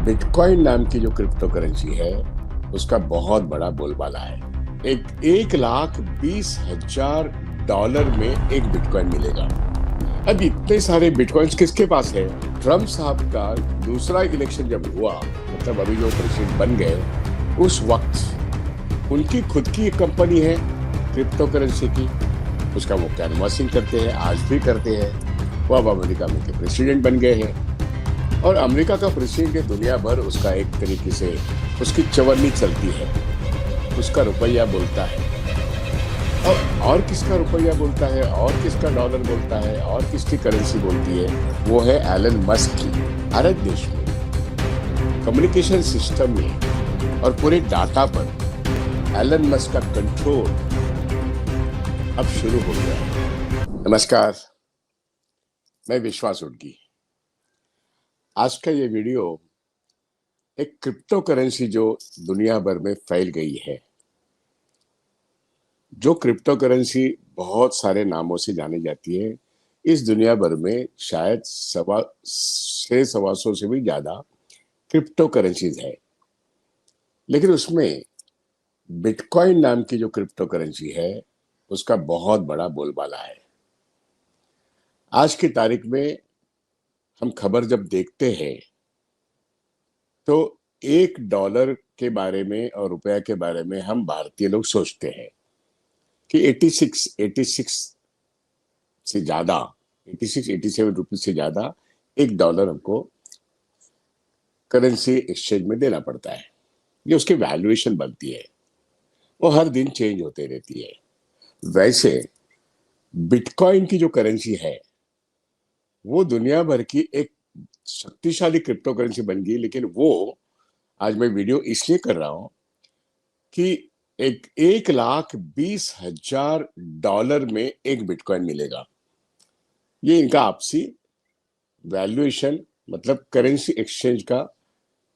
Bitcoin नाम की जो क्रिप्टो करेंसी है उसका बहुत बड़ा बोलबाला है। 1,20,000 डॉलर में एक बिटकॉइन मिलेगा। अब इतने सारे बिटकॉइंस किसके पास है? ट्रम्प साहब का दूसरा इलेक्शन जब हुआ, मतलब अभी जो प्रेसिडेंट बन गए, उस वक्त उनकी खुद की एक कंपनी है क्रिप्टो करेंसी की। उसका वो कैनवासिंग करते हैं, आज भी करते हैं। वो अब अमेरिका में के प्रेसिडेंट बन गए हैं और अमेरिका का प्रेसिडेंट है, दुनिया भर उसका एक तरीके से उसकी चवन्नी चलती है, उसका रुपया बोलता है। और किसका रुपया बोलता है, और किसका डॉलर बोलता है, और किसकी करेंसी बोलती है? वो है एलन मस्क की। भारत देश में कम्युनिकेशन सिस्टम में और पूरे डाटा पर एलन मस्क का कंट्रोल अब शुरू हो गया है। नमस्कार, मैं विश्वास उडगी। आज का ये वीडियो एक क्रिप्टो करेंसी जो दुनिया भर में फैल गई है, जो क्रिप्टो करेंसी बहुत सारे नामों से जानी जाती है। इस दुनिया भर में शायद 100-125 से भी ज्यादा क्रिप्टो करेंसीज है, लेकिन उसमें बिटकॉइन नाम की जो क्रिप्टो करेंसी है उसका बहुत बड़ा बोलबाला है। आज की तारीख में हम खबर जब देखते हैं तो $1 के बारे में और रुपया के बारे में हम भारतीय लोग सोचते हैं कि 86 से ज्यादा, 87 रुपीज से ज्यादा $1 हमको करेंसी एक्सचेंज में देना पड़ता है। ये उसकी वैल्यूएशन बनती है, वो हर दिन चेंज होते रहती है। वैसे बिटकॉइन की जो करेंसी है वो दुनिया भर की एक शक्तिशाली क्रिप्टो करेंसी बन गई, लेकिन वो आज मैं वीडियो इसलिए कर रहा हूं कि 1,20,000 डॉलर में एक बिटकॉइन मिलेगा। ये इनका आपसी वैल्यूएशन, मतलब करेंसी एक्सचेंज का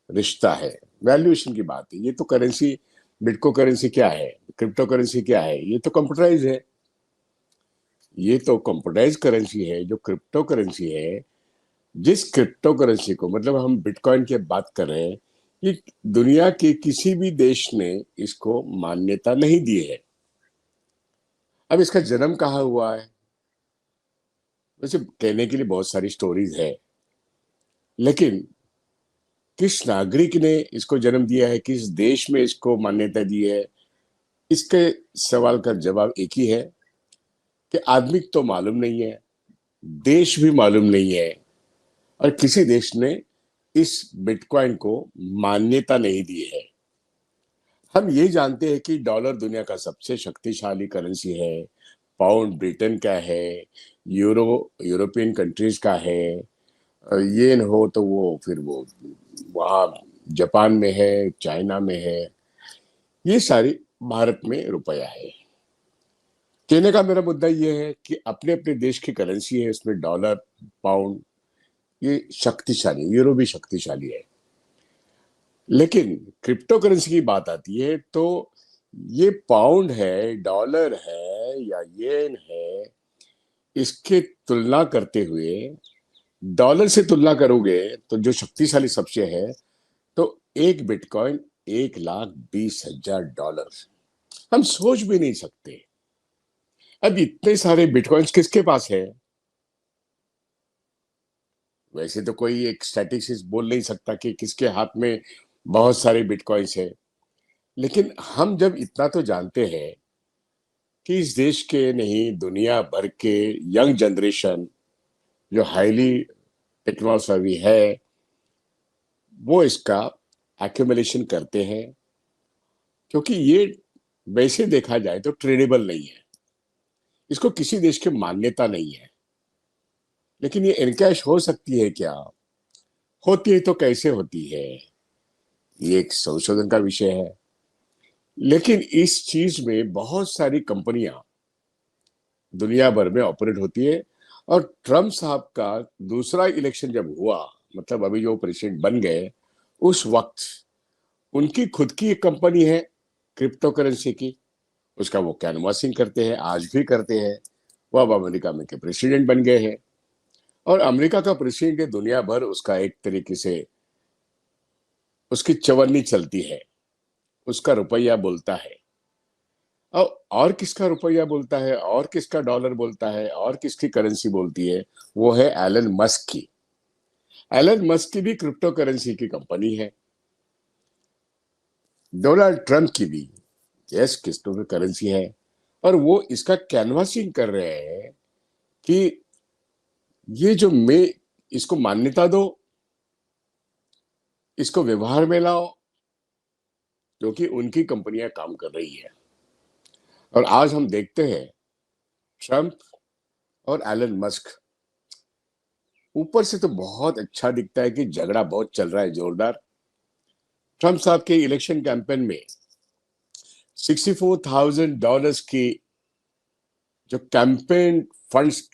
रिश्ता है, वैल्यूएशन की बात है। ये तो करेंसी, बिटको करेंसी क्या है, क्रिप्टो करेंसी क्या है? ये तो कंप्यूटराइज है। ये तो कंप्यूटराइज करेंसी है जो क्रिप्टो करेंसी है। जिस क्रिप्टो करेंसी को, मतलब हम बिटकॉइन की बात कर रहे हैं, ये दुनिया के किसी भी देश ने इसको मान्यता नहीं दी है। अब इसका जन्म कहाँ हुआ है? वैसे कहने के लिए बहुत सारी स्टोरीज है, लेकिन किस नागरिक ने इसको जन्म दिया है, किस देश में इसको मान्यता दी है, इसके सवाल का जवाब एक ही है कि आदमी तो मालूम नहीं है, देश भी मालूम नहीं है, और किसी देश ने इस बिटकॉइन को मान्यता नहीं दी है। हम ये जानते हैं कि डॉलर दुनिया का सबसे शक्तिशाली करेंसी है, पाउंड ब्रिटेन का है, यूरो यूरोपियन कंट्रीज का है, येन हो तो वो फिर वो वहाँ जापान में है, चाइना में है। ये सारी भारत में रुपया है। कहने का मेरा मुद्दा ये है कि अपने अपने देश की करेंसी है, इसमें डॉलर, पाउंड ये शक्तिशाली, यूरो भी शक्तिशाली है। लेकिन क्रिप्टो करेंसी की बात आती है तो ये पाउंड है, डॉलर है या येन है, इसके तुलना करते हुए डॉलर से तुलना करोगे तो जो शक्तिशाली सबसे है, तो एक बिटकॉइन 1,20,000 डॉलर, हम सोच भी नहीं सकते। अब इतने सारे बिटकॉइंस किसके पास है? वैसे तो कोई एक स्टैटिस्टिक्स बोल नहीं सकता कि किसके हाथ में बहुत सारे बिटकॉइंस है, लेकिन हम जब इतना तो जानते हैं कि इस देश के नहीं, दुनिया भर के यंग जनरेशन जो हाईली टेक्नोलॉजी है वो इसका एक्यूमुलेशन करते हैं, क्योंकि ये वैसे देखा जाए तो ट्रेडेबल नहीं है, इसको किसी देश की मान्यता नहीं है। लेकिन ये इनकैश हो सकती है क्या? होती है तो कैसे होती है? ये एक संशोधन का विषय है। लेकिन इस चीज में बहुत सारी कंपनियां दुनिया भर में ऑपरेट होती है, और ट्रम्प साहब का दूसरा इलेक्शन जब हुआ, मतलब अभी जो प्रेसिडेंट बन गए, उस वक्त उनकी खुद की एक कंपनी है क्रिप्टो करेंसी की। उसका वो कैनवासिंग करते हैं, आज भी करते हैं। वो अब अमेरिका में के प्रेसिडेंट बन गए हैं और अमेरिका का प्रेसिडेंट है, दुनिया भर उसका एक तरीके से उसकी चवन्नी चलती है, उसका रुपया बोलता है। और किसका रुपया बोलता है, और किसका डॉलर बोलता है, और किसकी करेंसी बोलती है? वो है एलन मस्क की। एलन मस्क की भी क्रिप्टो करेंसी की कंपनी है, डोनाल्ड ट्रंप की भी यस क्रिप्टो करेंसी है। और वो इसका कैनवासिंग कर रहे हैं कि ये जो मैं इसको मान्यता दो, इसको व्यवहार में लाओ, क्योंकि उनकी कंपनियां काम कर रही है। और आज हम देखते हैं ट्रंप और एलन मस्क, ऊपर से तो बहुत अच्छा दिखता है कि झगड़ा बहुत चल रहा है जोरदार। ट्रंप साहब के इलेक्शन कैंपेन में $64,000 की जो कैंपेन फंड्स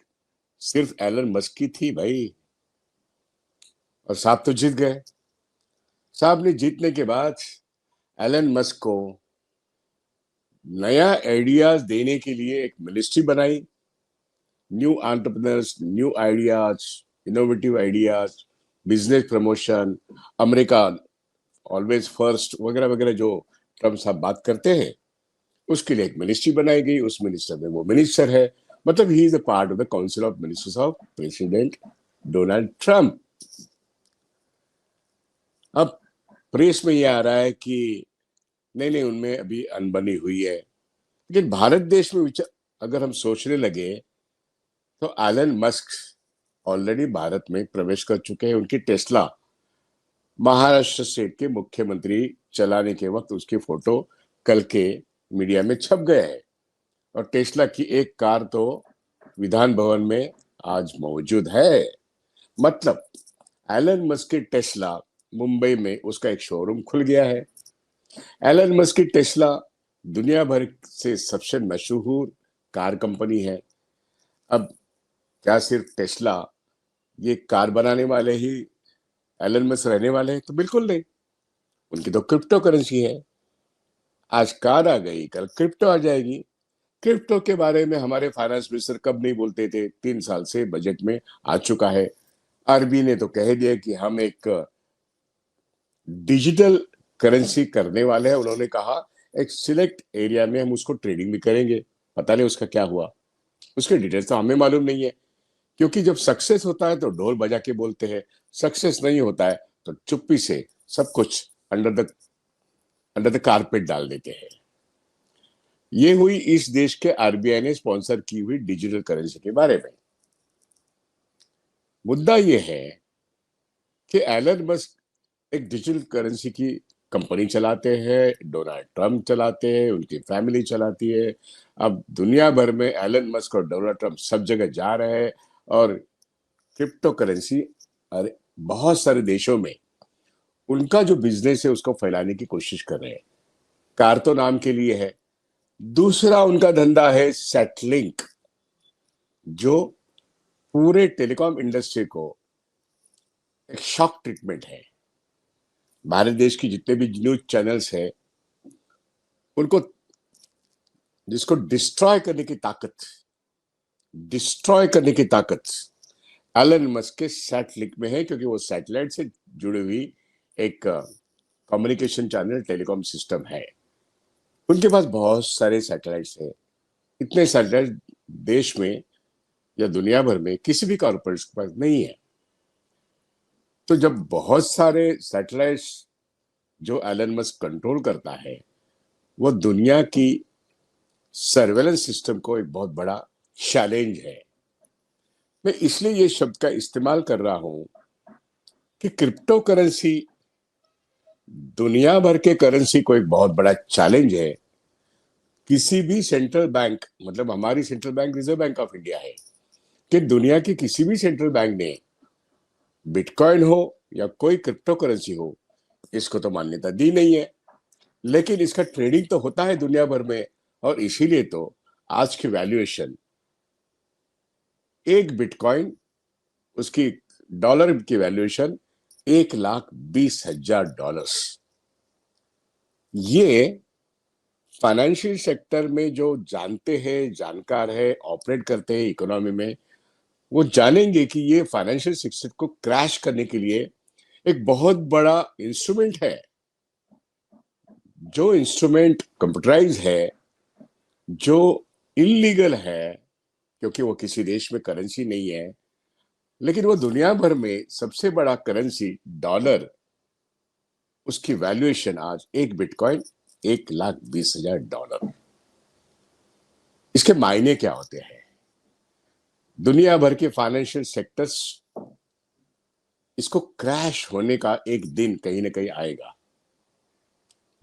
सिर्फ एलन मस्क की थी भाई। और साहब तो जीत गए। साहब ने जीतने के बाद एलन मस्क को नया आइडियाज देने के लिए एक मिनिस्ट्री बनाई, new entrepreneurs, new ideas, innovative ideas, business promotion, America always first वगैरह वगैरह जो ट्रम्प साहब बात करते हैं, उसके लिए एक मिनिस्ट्री बनाई गई। उस मिनिस्टर में वो मिनिस्टर है, मतलब he is a part of the council of ministers of president Donald Trump. अब प्रेस में ये आ रहा है कि नहीं नहीं, उनमें अभी अनबनी हुई है। लेकिन भारत देश में अगर हम सोचने लगे तो एलन मस्क ऑलरेडी भारत में प्रवेश कर चुके हैं। उनकी टेस्ला महाराष्ट्र स्टेट के मुख्यमंत्री चलाने के वक्त उसकी फोटो कल के मीडिया में छप गया है। और टेस्ला की एक कार तो विधान भवन में आज मौजूद है। मतलब एलन मस्क की टेस्ला मुंबई में उसका एक शोरूम खुल गया है। एलन मस्क की टेस्ला दुनिया भर से सबसे मशहूर कार कंपनी है। अब क्या सिर्फ टेस्ला ये कार बनाने वाले ही एलन मस्क रहने वाले हैं? तो बिल्कुल नहीं। उनकी तो क्रिप्टो करेंसी है। आज कार आ गई, कल क्रिप्टो आ जाएगी। क्रिप्टो के बारे में हमारे फाइनेंस मिनिस्टर कब नहीं बोलते थे? 3 साल से बजट में आ चुका है। आरबीआई ने तो कह दिया कि हम एक डिजिटल करेंसी करने वाले हैं। उन्होंने कहा एक सिलेक्ट एरिया में हम उसको ट्रेडिंग भी करेंगे। पता नहीं उसका क्या हुआ, उसके डिटेल्स तो हमें मालूम नहीं है। क्योंकि जब सक्सेस होता है तो ढोल बजा के बोलते हैं, सक्सेस नहीं होता है तो चुप्पी से सब कुछ अंडर द कारपेट डाल देते हैं। ये हुई इस देश के आरबीआई ने स्पॉन्सर की हुई डिजिटल करेंसी के बारे में। मुद्दा यह है कि एलन मस्क एक डिजिटल करेंसी की कंपनी चलाते हैं, डोनाल्ड ट्रंप चलाते हैं, उनकी फैमिली चलाती है। अब दुनिया भर में एलन मस्क और डोनाल्ड ट्रंप सब जगह जा रहे हैं और क्रिप्टो करेंसी अरे बहुत सारे देशों में उनका जो बिजनेस है उसको फैलाने की कोशिश कर रहे हैं। कार तो नाम के लिए है। दूसरा उनका धंधा है सेटलिंक, जो पूरे टेलीकॉम इंडस्ट्री को एक शॉक ट्रीटमेंट है। भारत देश की जितने भी न्यूज चैनल्स है उनको, जिसको डिस्ट्रॉय करने की ताकत एलन मस्क के सैटेलाइट में है। क्योंकि वो सैटेलाइट से जुड़ी हुई एक कम्युनिकेशन चैनल टेलीकॉम सिस्टम है। उनके पास बहुत सारे सैटेलाइट्स हैं। इतने सैटेलाइट देश में या दुनिया भर में किसी भी कॉर्पोरेट के पास नहीं है। तो जब बहुत सारे सैटेलाइट्स जो एलन मस्क कंट्रोल करता है, वो दुनिया की सर्वेलेंस सिस्टम को एक बहुत बड़ा चैलेंज है। मैं इसलिए ये शब्द का इस्तेमाल कर रहा हूं कि क्रिप्टो करेंसी दुनिया भर के करेंसी को एक बहुत बड़ा चैलेंज है। किसी भी सेंट्रल बैंक, मतलब हमारी central bank reserve bank of India है, कि दुनिया की किसी भी सेंट्रल बैंक ने बिटकॉइन हो या कोई क्रिप्टो करेंसी हो, इसको तो मान्यता दी नहीं है। लेकिन इसका ट्रेडिंग तो होता है दुनिया भर में। और इसीलिए तो आज की वैल्यूएशन, एक बिटकॉइन, उसकी डॉलर की वैल्यूएशन $1,20,000। ये फाइनेंशियल सेक्टर में जो जानते हैं, जानकार है, ऑपरेट करते हैं इकोनॉमी में, वो जानेंगे कि ये फाइनेंशियल सिस्टम को क्रैश करने के लिए एक बहुत बड़ा इंस्ट्रूमेंट है, जो इंस्ट्रूमेंट कंप्यूटराइज है, जो इलीगल है, क्योंकि वो किसी देश में करेंसी नहीं है, लेकिन वो दुनिया भर में सबसे बड़ा करेंसी डॉलर, उसकी वैल्यूएशन आज एक बिटकॉइन $1,20,000। इसके मायने क्या होते हैं? दुनिया भर के फाइनेंशियल सेक्टर्स, इसको क्रैश होने का एक दिन कहीं ना कहीं आएगा।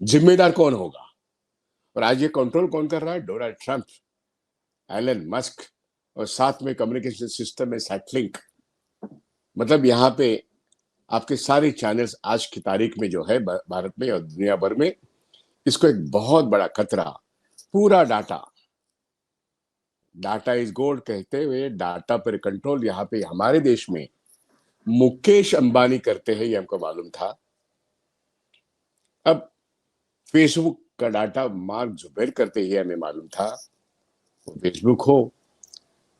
जिम्मेदार कौन होगा? और आज ये कंट्रोल कौन कर रहा है? डोनाल्ड ट्रंप, एलन मस्क, और साथ में कम्युनिकेशन सिस्टम में सैटलिंक। मतलब यहाँ पे आपके सारे चैनल्स आज की तारीख में जो है भारत में और दुनिया भर में, इसको एक बहुत बड़ा खतरा, पूरा डाटा इज गोल्ड कहते हुए डाटा पर कंट्रोल यहाँ पे हमारे देश में मुकेश अंबानी करते हैं, ये हमको मालूम था। अब फेसबुक का डाटा मार्क जुबेर करते ही हमें मालूम था। वो फेसबुक हो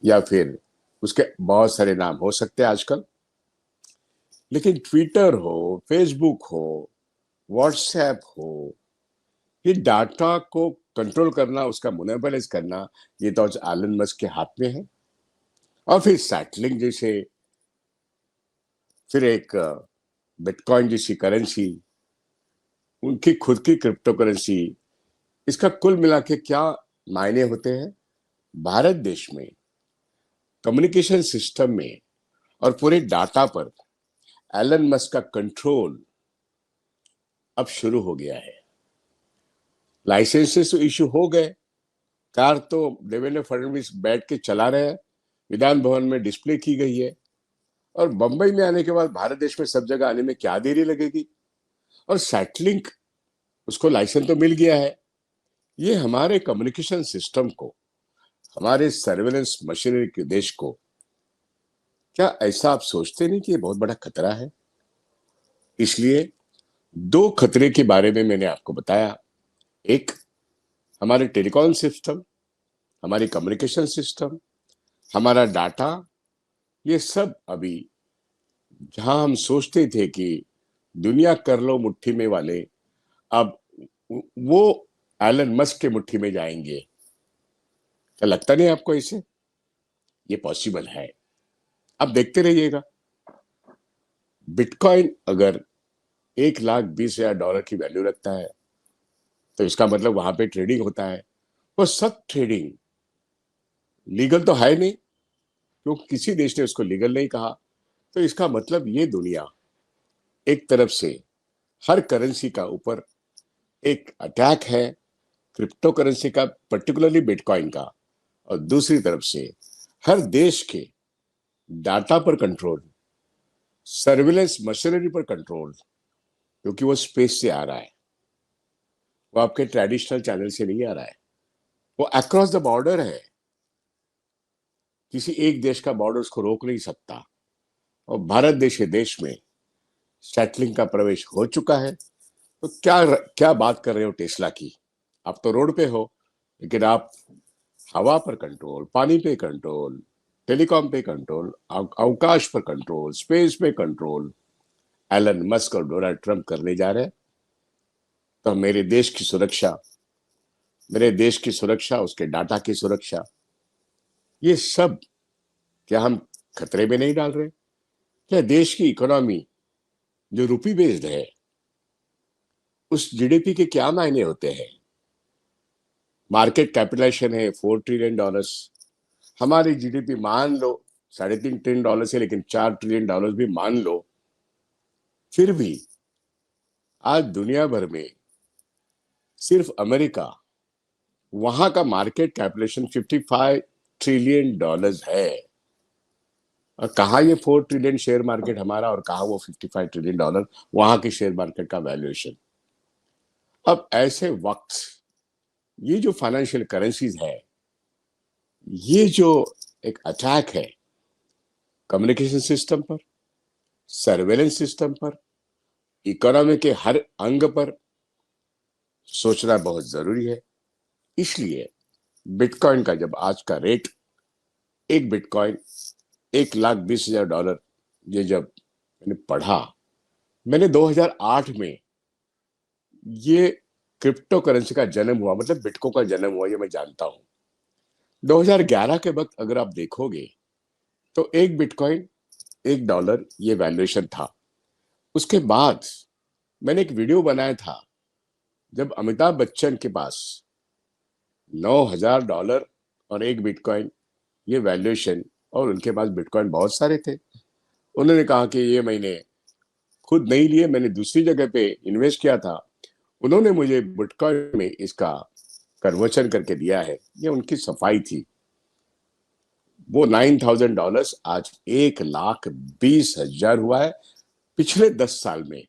या फिर उसके बहुत सारे नाम हो सकते हैं आजकल, लेकिन ट्विटर हो, फेसबुक हो, व्हाट्सएप हो, ये डाटा को कंट्रोल करना, उसका मोनोपोलाइज करना, ये तो एलन मस्क के हाथ में है। और फिर सैटलिंग जैसे, फिर एक बिटकॉइन जैसी करेंसी, उनकी खुद की क्रिप्टो करेंसी, इसका कुल मिला के क्या मायने होते हैं? भारत देश में कम्युनिकेशन सिस्टम में और पूरे डाटा पर एलन मस्क का कंट्रोल अब शुरू हो गया है। लाइसेंसेस तो इश्यू हो गए, कार तो देवेंद्र फडणवीस बैठ के चला रहे हैं, विधान भवन में डिस्प्ले की गई है, और बंबई में आने के बाद भारत देश में सब जगह आने में क्या देरी लगेगी? और सैटलिंक, उसको लाइसेंस तो मिल गया है। ये हमारे कम्युनिकेशन सिस्टम को, हमारे सर्वेलेंस मशीनरी के देश को, क्या ऐसा आप सोचते नहीं कि ये बहुत बड़ा खतरा है? इसलिए दो खतरे के बारे में मैंने आपको बताया। एक, हमारे टेलीकॉम सिस्टम, हमारी कम्युनिकेशन सिस्टम, हमारा डाटा, ये सब अभी जहां हम सोचते थे कि दुनिया कर लो मुट्ठी में वाले, अब वो एलन मस्क के मुट्ठी में जाएंगे। क्या लगता नहीं आपको इसे? ये पॉसिबल है। अब देखते रहिएगा। बिटकॉइन अगर $1,20,000 की वैल्यू रखता है, तो इसका मतलब वहां पे ट्रेडिंग होता है। वो सब ट्रेडिंग लीगल तो है नहीं, क्योंकि किसी देश ने उसको लीगल नहीं कहा। तो इसका मतलब ये दुनिया एक तरफ से हर करेंसी का ऊपर एक अटैक है, क्रिप्टो करेंसी का, पर्टिकुलरली बिटकॉइन का, और दूसरी तरफ से हर देश के डाटा पर कंट्रोल, सर्विलेंस मशीनरी पर कंट्रोल, क्योंकि वो स्पेस से आ रहा है, वो आपके ट्रेडिशनल चैनल से नहीं आ रहा है, वो अक्रॉस द बॉर्डर है। किसी एक देश का बॉर्डर उसको रोक नहीं सकता। और भारत जैसे देश में सैटलिंग का प्रवेश हो चुका है। तो क्या क्या बात कर रहे हो टेस्ला की? आप तो रोड पे हो, लेकिन आप हवा पर कंट्रोल, पानी पे कंट्रोल, टेलीकॉम पे कंट्रोल, अवकाश पर कंट्रोल, स्पेस पे कंट्रोल एलन मस्क और डोनाल्ड ट्रंप करने जा रहे हैं। तो मेरे देश की सुरक्षा, मेरे देश की सुरक्षा, उसके डाटा की सुरक्षा, ये सब क्या हम खतरे में नहीं डाल रहे? क्या देश की इकोनॉमी जो रुपी बेस्ड है, उस जीडीपी के क्या मायने होते हैं? मार्केट कैपिटलाइजेशन है $4 ट्रिलियन। हमारी जीडीपी मान लो $3.5 ट्रिलियन है, लेकिन $4 ट्रिलियन भी मान लो, फिर भी आज दुनिया भर में सिर्फ अमेरिका, वहां का मार्केट कैपिटलाइजेशन $55 ट्रिलियन है। और कहा ये 4 ट्रिलियन शेयर मार्केट हमारा, और कहा वो $55 ट्रिलियन वहां की शेयर मार्केट का वैल्यूएशन। अब ऐसे वक्त ये जो फाइनेंशियल करेंसीज है, ये जो एक अटैक है कम्युनिकेशन सिस्टम पर, सर्वेलेंस सिस्टम पर, इकोनॉमी के हर अंग पर, सोचना बहुत जरूरी है। इसलिए बिटकॉइन का जब आज का रेट, एक बिटकॉइन $1,20,000, ये जब मैंने पढ़ा मैंने 2008 में ये क्रिप्टो करेंसी का जन्म हुआ, मतलब बिटको का जन्म हुआ, ये मैं जानता हूं। 2011 के वक्त अगर आप देखोगे तो एक बिटकॉइन, $1 ये वैल्यूएशन था। उसके बाद मैंने एक वीडियो बनाया था जब अमिताभ बच्चन के पास $9,000 और एक बिटकॉइन ये वैल्यूएशन, और उनके पास बिटकॉइन बहुत सारे थे। उन्होंने कहा कि ये मैंने खुद नहीं लिए, मैंने दूसरी जगह पे इन्वेस्ट किया था, उन्होंने मुझे बिटकॉइन में इसका कन्वर्शन करके दिया है। ये उनकी सफाई थी। वो $9,000 आज 1,20,000 हुआ है पिछले 10 साल में।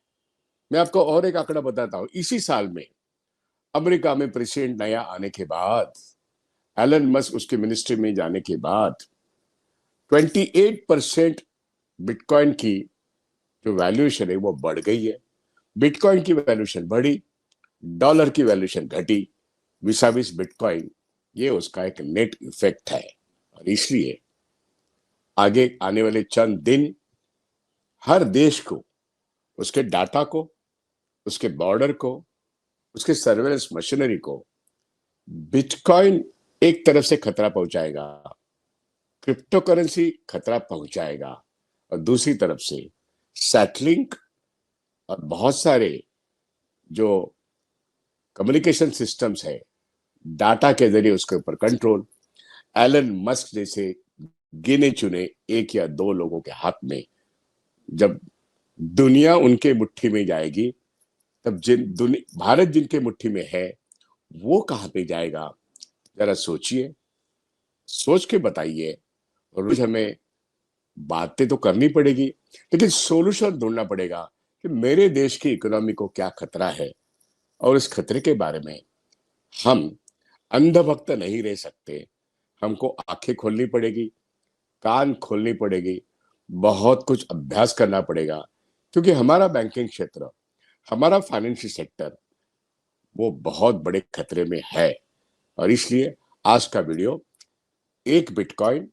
मैं आपको और एक आंकड़ा बताता हूं। इसी साल में अमेरिका में प्रेसिडेंट नया आने के बाद, एलन मस्क उसके मिनिस्ट्री में जाने के बाद 28% बिटकॉइन की जो वैल्यूएशन है वो बढ़ गई है। बिटकॉइन की वैल्यूएशन बढ़ी, डॉलर की वैल्यूएशन घटी विसाविस बिटकॉइन। ये उसका एक नेट इफेक्ट है। और इसलिए आगे आने वाले चंद दिन हर देश को, उसके डाटा को, उसके बॉर्डर को, उसके सर्वेलेंस मशीनरी को बिटकॉइन एक तरफ से खतरा पहुंचाएगा, क्रिप्टो करेंसी खतरा पहुंचाएगा, और दूसरी तरफ से सैटलिंक और बहुत सारे जो कम्युनिकेशन सिस्टम्स है, डाटा के जरिए उसके ऊपर कंट्रोल, एलन मस्क जैसे गिने चुने एक या दो लोगों के हाथ में जब दुनिया उनके मुट्ठी में जाएगी, तब भारत जिनके मुट्ठी में है वो कहां पे जाएगा? जरा सोचिए, सोच के बताइए। रोज हमें बातें तो करनी पड़ेगी, लेकिन सोल्यूशन ढूंढना पड़ेगा कि मेरे देश की इकोनॉमी को क्या खतरा है, और इस खतरे के बारे में हम अंधभक्त नहीं रह सकते। हमको आंखें खोलनी पड़ेगी, कान खोलनी पड़ेगी, बहुत कुछ अभ्यास करना पड़ेगा, क्योंकि हमारा बैंकिंग क्षेत्र, हमारा फाइनेंशियल सेक्टर वो बहुत बड़े खतरे में है। और इसलिए आज का वीडियो एक बिटकॉइन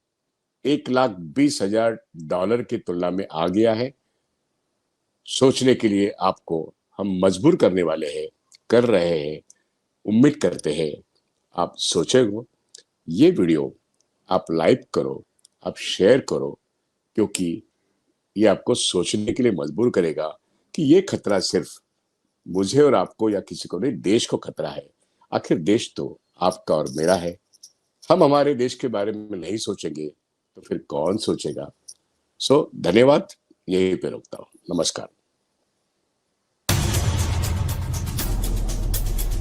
$1,20,000 की तुलना में आ गया है। सोचने के लिए आपको हम मजबूर करने वाले हैं, कर रहे हैं। उम्मीद करते हैं आप सोचेंगे। ये वीडियो आप लाइक करो, आप शेयर करो, क्योंकि ये आपको सोचने के लिए मजबूर करेगा कि ये खतरा सिर्फ मुझे और आपको या किसी को नहीं, देश को खतरा है। आखिर देश तो आपका और मेरा है। हम हमारे देश के बारे में नहीं सोचेंगे तो फिर कौन सोचेगा? धन्यवाद। यहीं पे रुकता हूँ। नमस्कार।